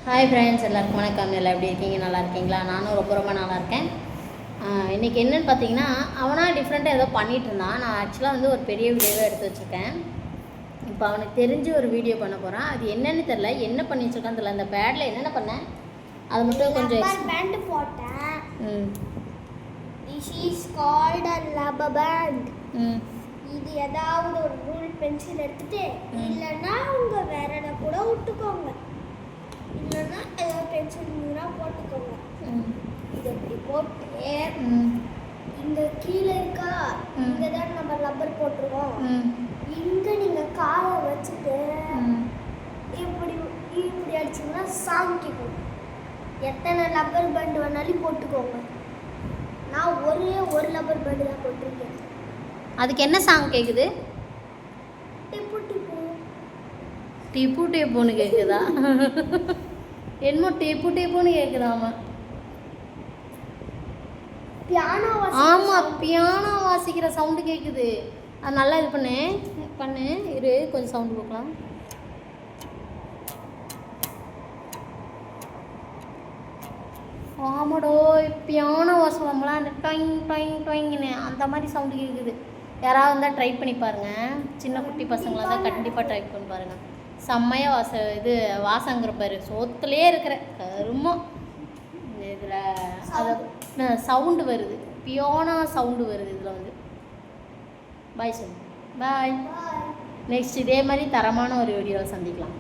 Hi friends, எல்லாருக்கும் வணக்கம். எல்லாம் எப்படி இருக்கீங்க? நல்லா இருக்கீங்களா? நானும் ரொம்ப நல்லா இருக்கேன். இன்றைக்கி என்னென்னு பார்த்தீங்கன்னா, அவனாக டிஃப்ரெண்ட்டாக ஏதோ பண்ணிகிட்டு இருந்தான். நான் ஆக்சுவலாக வந்து ஒரு பெரிய வீடியோவை எடுத்து வச்சுருக்கேன். இப்போ அவனுக்கு தெரிஞ்சு ஒரு வீடியோ பண்ண போகிறான். அது என்னென்னு தெரில, என்ன பண்ணி வச்சுருக்கான்னு தெரில. அந்த பேடில் என்னென்ன பண்ணேன் அது மட்டும் கொஞ்சம் பேண்ட் போட்டேன். This is called a rubber band. இது ஏதாவது ஒரு ரூல் பென்சில் எடுத்துட்டு இல்லைன்னா உங்க விரலை கூட விட்டுக்கோங்க, இல்லைன்னா ஏதாவது பென்சில் நீரா போட்டுக்கோங்க. இதை இப்படி போட்டு இங்க கீழே இருக்கா, இங்க தான் நம்ம ரப்பர் போட்டுருவோம். இங்க நீங்க காலை வச்சுட்டு இப்படி இப்படி அடிச்சீங்கன்னா சாங் கேட்கும். எத்தனை ரப்பர் பேண்ட் வேணாலும் போட்டுக்கோங்க. நான் ஒரே ஒரு ரப்பர் பேண்ட் தான் போட்டிருக்கேன். அதுக்கு என்ன சாங் கேட்குது? டிப்பு டிப்பு டிப்பு டேப்புன்னு கேட்குதா? என்னமோ டேப்பு டேப்புன்னு கேட்குதாமா. பியானோ. ஆமாம், பியானோ வாசிக்கிற சவுண்டு கேட்குது. அது நல்லா இது பண்ணு இரு, கொஞ்சம் சவுண்டு கொடுக்கலாம். ஆமாடோ, பியானோ வாசம்லாம் அந்த டொயிங் டொயிங் டொயிங்னு அந்த மாதிரி சவுண்டு கேட்குது. யாராவது இருந்தால் ட்ரை பண்ணி பாருங்கள். சின்ன குட்டி பசங்களாக தான் கண்டிப்பாக ட்ரை பண்ணி பாருங்கள். செம்மையாக வாசங்கிற பாரு, சோத்துலேயே இருக்கிற கருமம். இதில் அதை சவுண்டு வருது, பியானோ சவுண்டு வருது இதில் வந்து. பாய் சொல்லு. பாய். நெக்ஸ்ட் இதே மாதிரி தரமான ஒரு வீடியோவை சந்திக்கலாம்.